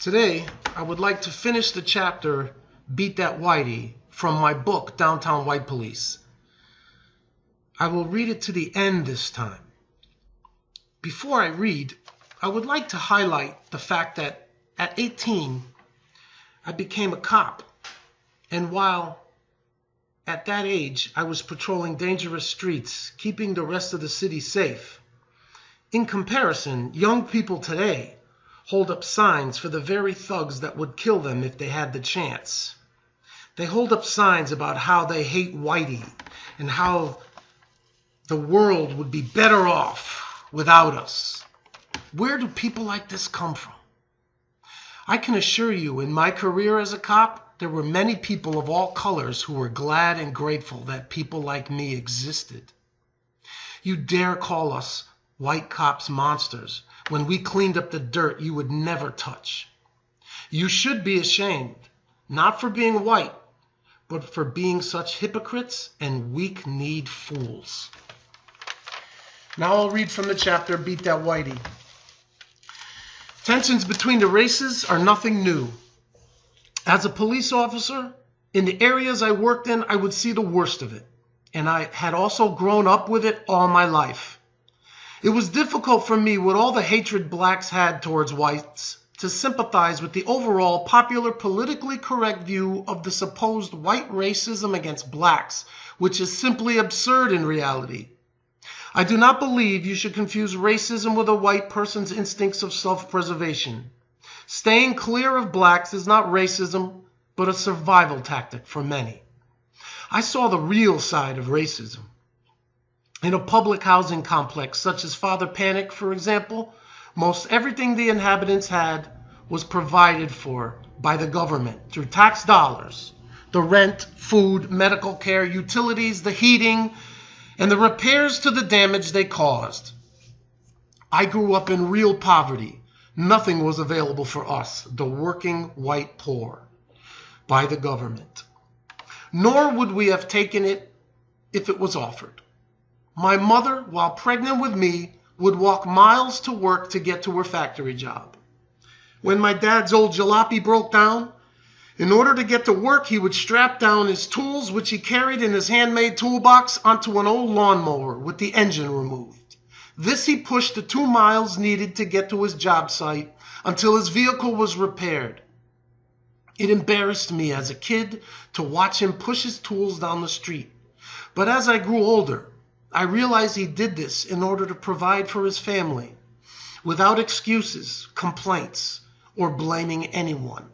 Today, I would like to finish the chapter, Beat That Whitey, from my book, Downtown White Police. I will read it to the end this time. Before I read, I would like to highlight the fact that at 18, I became a cop. And while at that age, I was patrolling dangerous streets, keeping the rest of the city safe. In comparison, young people today hold up signs for the very thugs that would kill them if they had the chance. They hold up signs about how they hate Whitey and how the world would be better off without us. Where do people like this come from? I can assure you, in my career as a cop, there were many people of all colors who were glad and grateful that people like me existed. You dare call us white cops monsters when we cleaned up the dirt you would never touch. You should be ashamed, not for being white, but for being such hypocrites and weak-kneed fools. Now I'll read from the chapter, Beat That Whitey. Tensions between the races are nothing new. As a police officer, in the areas I worked in, I would see the worst of it, and I had also grown up with it all my life. It was difficult for me, with all the hatred blacks had towards whites, to sympathize with the overall popular politically correct view of the supposed white racism against blacks, which is simply absurd in reality. I do not believe you should confuse racism with a white person's instincts of self-preservation. Staying clear of blacks is not racism, but a survival tactic for many. I saw the real side of racism. In a public housing complex such as Father Panic, for example, most everything the inhabitants had was provided for by the government through tax dollars. The rent, food, medical care, utilities, the heating, and the repairs to the damage they caused. I grew up in real poverty. Nothing was available for us, the working white poor, by the government. Nor would we have taken it if it was offered. My mother, while pregnant with me, would walk miles to work to get to her factory job. When my dad's old jalopy broke down, in order to get to work, he would strap down his tools, which he carried in his handmade toolbox, onto an old lawnmower with the engine removed. This he pushed the 2 miles needed to get to his job site until his vehicle was repaired. It embarrassed me as a kid to watch him push his tools down the street. But as I grew older, I realized he did this in order to provide for his family, without excuses, complaints, or blaming anyone.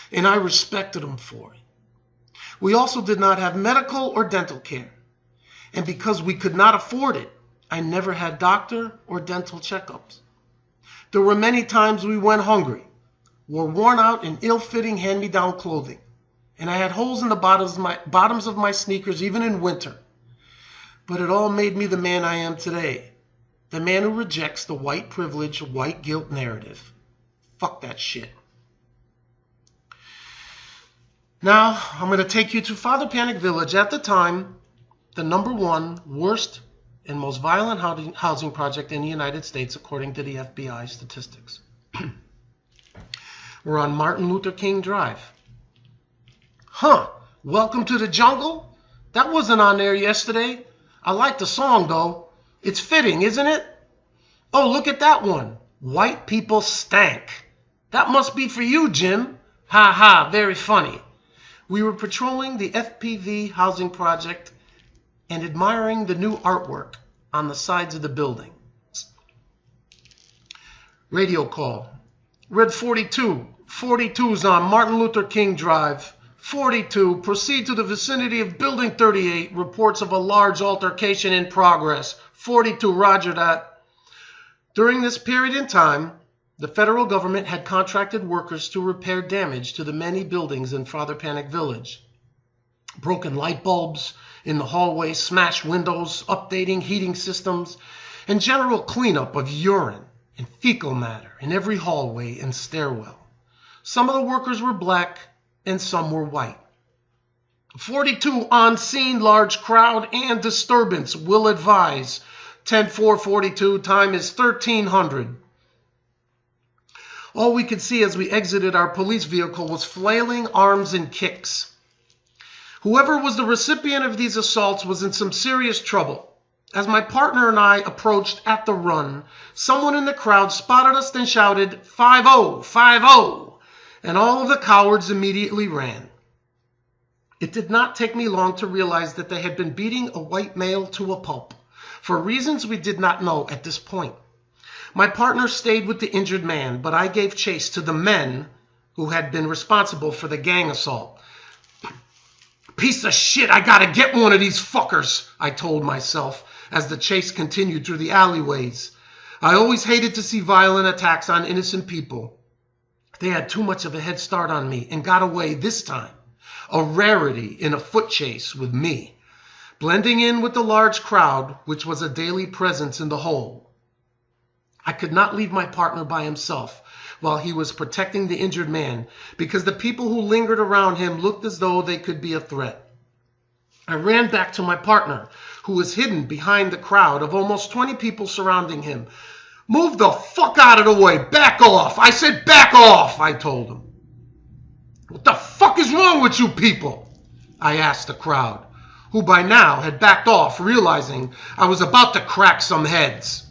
And I respected him for it. We also did not have medical or dental care. And because we could not afford it, I never had doctor or dental checkups. There were many times we went hungry, wore worn out and ill-fitting hand-me-down clothing, and I had holes in the bottoms of my sneakers even in winter. But it all made me the man I am today, the man who rejects the white privilege, white guilt narrative. Fuck that shit. Now, I'm going to take you to Father Panic Village, at the time, the #1 worst and most violent housing project in the United States, according to the FBI statistics. We're on Martin Luther King Drive. Welcome to the Jungle? That wasn't on there yesterday. I like the song, though. It's fitting, isn't it? Oh, look at that one. White people stank. That must be for you, Jim. Ha ha, very funny. We were patrolling the FPV housing project and admiring the new artwork on the sides of the building. Radio call. Red 42. 42's on Martin Luther King Drive. 42, proceed to the vicinity of Building 38. Reports of a large altercation in progress. 42, roger that. During this period in time, the federal government had contracted workers to repair damage to the many buildings in Father Panic Village. Broken light bulbs in the hallway, smashed windows, updating heating systems, and general cleanup of urine and fecal matter in every hallway and stairwell. Some of the workers were black and some were white. 42 on scene, large crowd and disturbance. Will advise. 10-4-42, time is 1300. All we could see as we exited our police vehicle was flailing arms and kicks. Whoever was the recipient of these assaults was in some serious trouble. As my partner and I approached at the run, someone in the crowd spotted us and shouted, 5-0, 5-0, and all of the cowards immediately ran. It did not take me long to realize that they had been beating a white male to a pulp, for reasons we did not know at this point. My partner stayed with the injured man, but I gave chase to the men who had been responsible for the gang assault. Piece of shit, I gotta get one of these fuckers, I told myself as the chase continued through the alleyways. I always hated to see violent attacks on innocent people. They had too much of a head start on me and got away this time. A rarity in a foot chase with me, blending in with the large crowd, which was a daily presence in the hole. I could not leave my partner by himself while he was protecting the injured man, because the people who lingered around him looked as though they could be a threat. I ran back to my partner, who was hidden behind the crowd of almost 20 people surrounding him. Move the fuck out of the way. Back off. I said back off, I told him. What the fuck is wrong with you people? I asked the crowd, who by now had backed off, realizing I was about to crack some heads.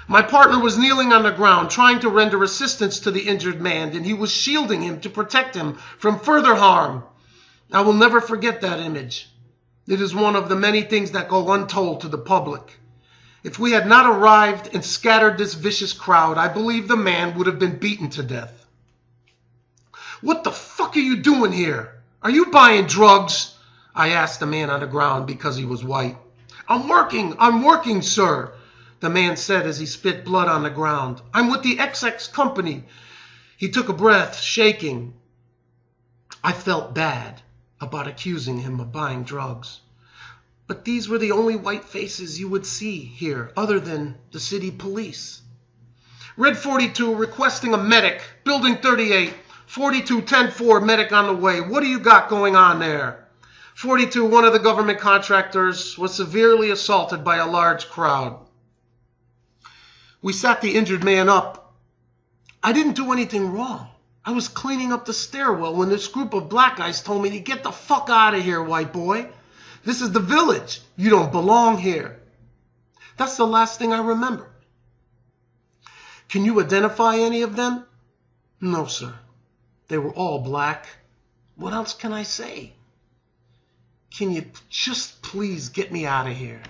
My partner was kneeling on the ground, trying to render assistance to the injured man, and he was shielding him to protect him from further harm. I will never forget that image. It is one of the many things that go untold to the public. If we had not arrived and scattered this vicious crowd, I believe the man would have been beaten to death. What the fuck are you doing here? Are you buying drugs? I asked the man on the ground because he was white. I'm working, sir, the man said as he spit blood on the ground. I'm with the XX company. He took a breath, shaking. I felt bad about accusing him of buying drugs. But these were the only white faces you would see here, other than the city police. Red 42 requesting a medic. Building 38. 42 10-4, medic on the way. What do you got going on there? 42, one of the government contractors, was severely assaulted by a large crowd. We sat the injured man up. I didn't do anything wrong. I was cleaning up the stairwell when this group of black guys told me to get the fuck out of here, white boy. This is the village. You don't belong here. That's the last thing I remember. Can you identify any of them? No, sir. They were all black. What else can I say? Can you just please get me out of here?